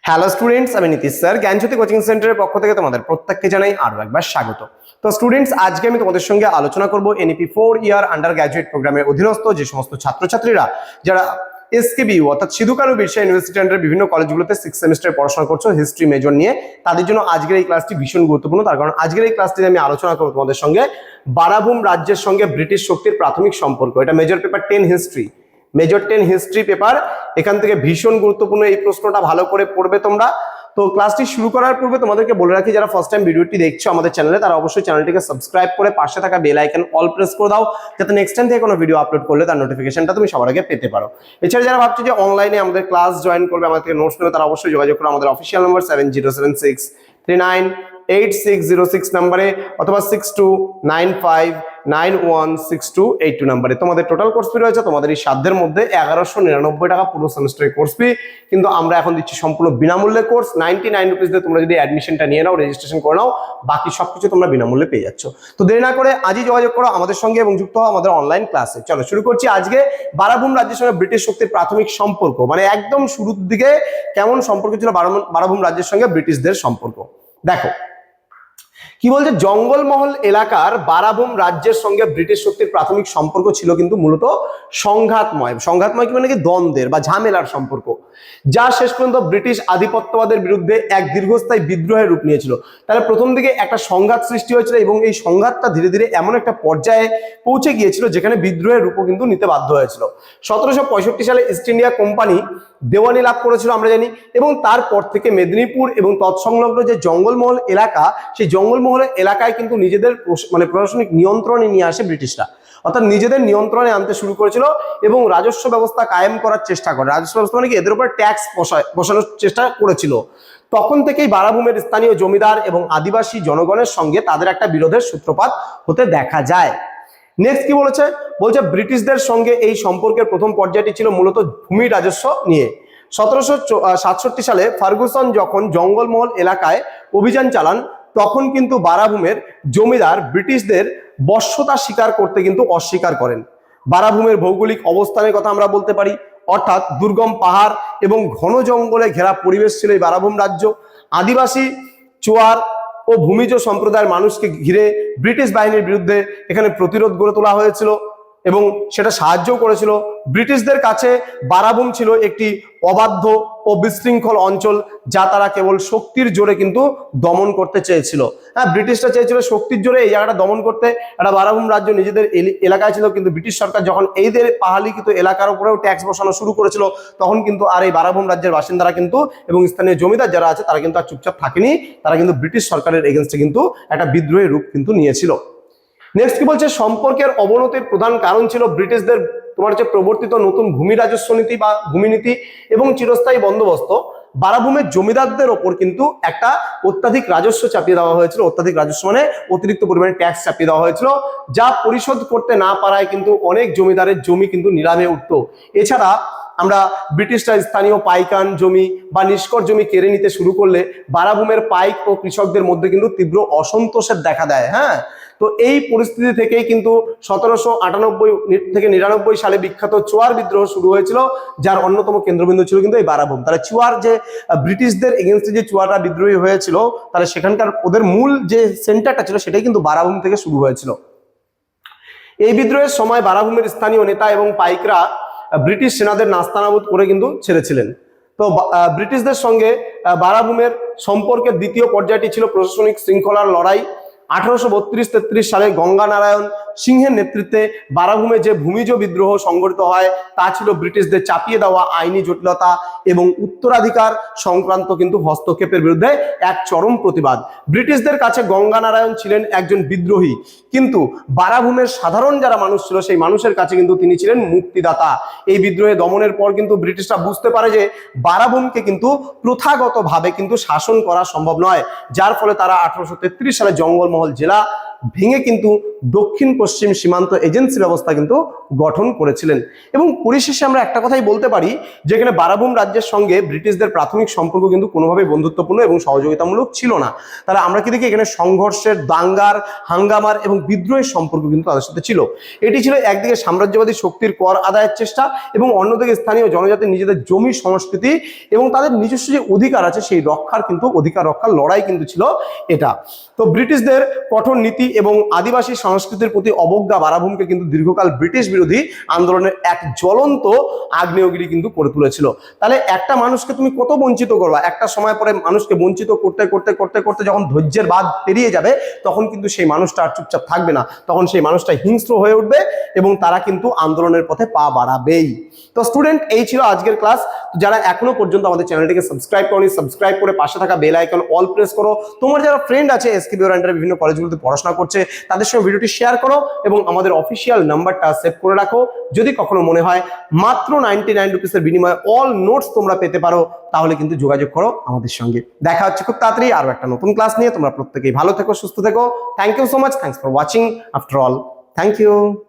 Hello students, আমি Nitish sir জ্ঞানজ্যোতি coaching সেন্টারের পক্ষ থেকে তোমাদের প্রত্যেককে জানাই আরো একবার স্বাগত। তো স্টুডেন্টস, আজকে আমি তোমাদের সঙ্গে আলোচনা করব এনইপি 4 ইয়ার আন্ডার গ্র্যাজুয়েট প্রোগ্রামের অধীনস্থ যে সমস্ত ছাত্রছাত্রীরা যারা এসকেবিইউ অর্থাৎ সিধু কানু বিরসা ইউনিভার্সিটি আন্ডারের বিভিন্ন কলেজগুলোতে 6 সেমিস্টারে পড়াশোনা করছো হিস্ট্রি মেজর নিয়ে, তাদের জন্য আজকের এই ক্লাসটি ভীষণ গুরুত্বপূর্ণ। তার কারণ আজকের এই ক্লাসটিতে আমি আলোচনা করব তোমাদের সঙ্গে বারাভূম রাজ্যের সঙ্গে ব্রিটিশ শক্তির প্রাথমিক সম্পর্ক। এটা major paper 10 history, major 10 history paper. এখান থেকে ভীষণ গুরুত্বপূর্ণ এই প্রশ্নটা ভালো করে পড়বে তোমরা। তো ক্লাসটি শুরু করার পূর্বে তোমাদেরকে বলে রাখি, যারা ফার্স্ট টাইম ভিডিওটি দেখছো আমাদের চ্যানেলে, তারা অবশ্যই চ্যানেলটিকে সাবস্ক্রাইব করে পাশে থাকা বেল আইকন অল প্রেস করে দাও, যাতে নেক্সট টাইম থেকে কোনো ভিডিও আপলোড করলে তার নোটিফিকেশনটা তুমি সবার আগে পেতে পারো। এছাড়া যারা ভাবছো যে অনলাইনে আমাদের ক্লাস জয়েন করবে, আমাদের থেকে নোটস নেবে, তারা অবশ্যই যোগাযোগ করো আমাদের অফিসিয়াল নাম্বার 7076398606 নাম্বারে অথবা 6295916282 নাম্বারে। তোমাদের টোটাল কোর্স ফি রয়েছে তোমাদের এই সাধ্যের মধ্যে 1199 টাকা পুরো সেমিস্টারের কোর্স ফি, কিন্তু আমরা এখন দিচ্ছি সম্পূর্ণ বিনামূল্যে কোর্স। 99 রুপিস দিয়ে তোমরা যদি অ্যাডমিশনটা নিয়ে নাও, রেজিস্ট্রেশন করে নাও, বাকি সবকিছু তোমরা বিনামূল্যে পেয়ে যাচ্ছ। তো দেরি না করে আজই যোগাযোগ করো আমাদের সঙ্গে এবং যুক্ত হও আমাদের অনলাইন ক্লাসে। চলো শুরু করছি আজকে বারাভূম রাজ্যের সঙ্গে ব্রিটিশ শক্তির প্রাথমিক সম্পর্ক, মানে একদম শুরুর দিকে কেমন সম্পর্ক ছিল বারাভূম রাজ্যের সঙ্গে ব্রিটিশদের সম্পর্ক। দেখো কি বলছে, জঙ্গলমহল এলাকার বারাভূম রাজ্যের সঙ্গে ব্রিটিশ শক্তির প্রাথমিক সম্পর্ক ছিল কিন্তু মূলত সংঘাতময় কি মানে কি দ্বন্দ্বের বা ঝামেলার সম্পর্ক, যা শেষ পর্যন্ত ব্রিটিশ আধিপত্যবাদের বিরুদ্ধে এক দীর্ঘস্থায়ী বিদ্রোহের রূপ নিয়েছিল। তাহলে প্রথম দিকে একটা সংঘাত সৃষ্টি হয়েছিল এবং এই সংঘাতটা ধীরে ধীরে এমন একটা পর্যায়ে পৌঁছে গিয়েছিল যেখানে বিদ্রোহের রূপও কিন্তু নিতে বাধ্য হয়েছিল। 1765 সালে ইস্ট ইন্ডিয়া কোম্পানি দেওয়ানি লাভ করেছিল আমরা জানি, এবং তারপর থেকে মেদিনীপুর এবং তৎসংলগ্ন যে জঙ্গলমহল এলাকা, সেই জঙ্গলমহল এলাকায় কিন্তু নিজেদের মানে প্রশাসনিক নিয়ন্ত্রণে নিয়ে আসে ব্রিটিশরা, অর্থাৎ নিজেদের নিয়ন্ত্রণে আনতে শুরু করেছিল এবং রাজস্ব ব্যবস্থা কায়েম করার চেষ্টা করে। রাজস্ব ব্যবস্থা মানে কি, এদের উপর ট্যাক্স বসানোর চেষ্টা করেছিল। তখন থেকেই বারাভূমের স্থানীয় জমিদার এবং আদিবাসী জনগণের সঙ্গে তাদের একটা বিরোধের সূত্রপাত হতে দেখা যায়। নেক্সট কি বলেছে, ব্রিটিশদের সঙ্গে এই সম্পর্কের প্রথম পর্যায়টি ছিল মূলত ভূমি রাজস্ব নিয়ে। 1767 সালে ফার্গুসন যখন জঙ্গলমহল এলাকায় অভিযান চালান, তখন কিন্তু বারাভূমের জমিদার ব্রিটিশদের বশ্যতা স্বীকার করতে কিন্তু অস্বীকার করেন। বারাভূমের ভৌগোলিক অবস্থানের কথা আমরা বলতে পারি, অর্থাৎ দুর্গম পাহাড় এবং ঘন জঙ্গলে ঘেরা পরিবেশ ছিল এই বারাভূম রাজ্য। আদিবাসী, চোয়ার ও ভূমিজ সম্প্রদায়ের মানুষকে ঘিরে ব্রিটিশ বাহিনীর বিরুদ্ধে এখানে প্রতিরোধ গড়ে তোলা হয়েছিল এবং সেটা সাহায্য করেছিল। ব্রিটিশদের কাছে বারাভূম ছিল একটি অবাধ্য ও বিশৃঙ্খল অঞ্চল, যা তারা কেবল শক্তির জোরে কিন্তু দমন করতে চেয়েছিল। হ্যাঁ, ব্রিটিশরা চেয়েছিল শক্তির জোরে এই জায়গাটা দমন করতে। একটা বারাভূম রাজ্য নিজেদের এলাকায় ছিল, কিন্তু ব্রিটিশ সরকার যখন এইদের পাহাড়িকৃত এলাকার উপরেও ট্যাক্স বসানো শুরু করেছিল, তখন কিন্তু আর এই বারাভূম রাজ্যের বাসিন্দারা কিন্তু এবং স্থানীয় জমিদার যারা আছে তারা কিন্তু আর চুপচাপ থাকেনি, তারা কিন্তু ব্রিটিশ সরকারের এগেনস্টে কিন্তু একটা বিদ্রোহের রূপ কিন্তু নিয়েছিল। নেক্সট কি বলছে, সম্পর্কের অবনতির প্রধান কারণ ছিল ব্রিটিশদের প্রবর্তিত নতুন ভূমি রাজস্ব নীতি বা ভূমিনীতি এবং চিরস্থায়ী বন্দোবস্ত। বারাভূমের জমিদারদের ওপর কিন্তু একটা অত্যাধিক রাজস্ব চাপিয়ে দেওয়া হয়েছিল, অত্যাধিক রাজস্ব মানে অতিরিক্ত পরিমাণে ট্যাক্স চাপিয়ে দেওয়া হয়েছিল, যা পরিশোধ করতে না পারায় কিন্তু অনেক জমিদারের জমি কিন্তু নিলামে উঠত। এছাড়া আমরা ব্রিটিশরা স্থানীয় পাইকান জমি বা নিষ্কর জমি কেড়ে নিতে শুরু করলে বারাভূমের পাইক ও কৃষকদের মধ্যে কিন্তু তীব্র অসন্তোষের দেখা দেয়। হ্যাঁ, তো এই পরিস্থিতি থেকেই কিন্তু 1798 থেকে 99 সালে বিখ্যাত চুয়ার বিদ্রোহ শুরু হয়েছিল, যার অন্যতম কেন্দ্রবিন্দু ছিল কিন্তু এই বারাভূম। তাহলে চুয়ার যে ব্রিটিশদের এগেনস্টে যে চুয়াররা বিদ্রোহী হয়েছিল, তাহলে সেখানকার ওদের মূল যে সেন্টারটা ছিল সেটাই কিন্তু বারাভূম থেকে শুরু হয়েছিল। এই বিদ্রোহের সময় বারাভূমের স্থানীয় নেতা এবং পাইকরা ব্রিটিশ সেনাদের নাস্তানাবুদ করে কিন্তু ছেড়েছিলেন। তো ব্রিটিশদের সঙ্গে বারাভূমের সম্পর্কের দ্বিতীয় পর্যায়টি ছিল প্রশাসনিক শৃঙ্খলার লড়াই। 1832-33 সালে গঙ্গানারায়ণ সিংহের নেতৃত্বে বারাভূমে যে ভূমিজ বিদ্রোহ সংগঠিত হয়, তা ছিল ব্রিটিশদের চাপিয়ে দেওয়া আইনি জটিলতা এবং উত্তরাধিকার সংক্রান্ত কিন্তু হস্তক্ষেপের বিরুদ্ধে এক চরম প্রতিবাদ। ব্রিটিশদের কাছে গঙ্গানারায়ণ ছিলেন একজন বিদ্রোহী, কিন্তু বারাভূমের সাধারণ যারা মানুষ ছিল সেই মানুষের কাছে কিন্তু তিনি ছিলেন মুক্তিদাতা। এই বিদ্রোহে দমনের পর কিন্তু ব্রিটিশরা বুঝতে পারে যে বারাভূমকে কিন্তু প্রথাগতভাবে কিন্তু শাসন করা সম্ভব নয়, যার ফলে তারা 1833 সালে জঙ্গলমহল জেলা ভেঙে কিন্তু দক্ষিণ পশ্চিম সীমান্ত এজেন্সি ব্যবস্থা কিন্তু গঠন করেছিলেন। এবং পরিশেষে আমরা একটা কথাই বলতে পারি, যেখানে বারাভূম রাজ্যের সঙ্গে ব্রিটিশদের প্রাথমিক সম্পর্ক কিন্তু কোনোভাবেই বন্ধুত্বপূর্ণ এবং সহযোগিতামূলক ছিল না। তারা আমরা কি দেখি এখানে সংঘর্ষের, দাঙ্গার, হাঙ্গামার এবং বিদ্রোহের সম্পর্ক কিন্তু তাদের সাথে ছিল। এটি ছিল একদিকে সাম্রাজ্যবাদী শক্তির কর আদায়ের চেষ্টা এবং অন্যদিকে স্থানীয় জনজাতির নিজেদের জমি, সংস্কৃতি এবং তাদের নিজস্ব যে অধিকার আছে সেই রক্ষার কিন্তু অধিকার রক্ষার লড়াই কিন্তু ছিল এটা। তো ব্রিটিশদের কঠোর নীতি এবং আদিবাসী সংস্কৃতির প্রতি অবজ্ঞা বারাভূমকে কিন্তু দীর্ঘকাল ব্রিটিশ বিরোধী আন্দোলনের এক জ্বলন্ত আগ্নেয়গিরি কিন্তু করে তুলেছিল। তাহলে একটা মানুষকে তুমি কত বঞ্চিত করবা, একটা সময় পরে মানুষকে বঞ্চিত করতে করতে করতে করতে যখন ধৈর্যের বাঁধ পেরিয়ে যাবে তখন কিন্তু সেই মানুষটা আর চুপচাপ থাকবে না, তখন সেই মানুষটা হিংস্র হয়ে উঠবে এবং তারা কিন্তু আন্দোলনের পথে পা বাড়াবেই। তো স্টুডেন্ট, এই ছিল আজকের ক্লাস। যারা এখনো পর্যন্ত আমাদের চ্যানেলটিকে সাবস্ক্রাইব করনি, সাবস্ক্রাইব করে পাশে থাকা বেল আইকন অল প্রেস করো। তোমার যারা ফ্রেন্ড আছে এসকেবি ওর বিভিন্ন কলেজগুলোতে পড়াশোনা করছে তাদের সঙ্গে ভিডিওটি শেয়ার করো এবং আমাদের অফিসিয়াল নাম্বারটা সেভ করে রাখো। যদি কখনো মনে হয় মাত্র 99 রুপিসের বিনিময়ে অল নোটস তোমরা পেতে পারো তাহলে কিন্তু যোগাযোগ করো আমাদের সঙ্গে। দেখা হচ্ছে খুব তাড়াতাড়ি আরো একটা নতুন ক্লাস নিয়ে। তোমরা প্রত্যেকেই ভালো থেকো, সুস্থ থেকো। Thank you so much. Thanks for watching. After all, thank you.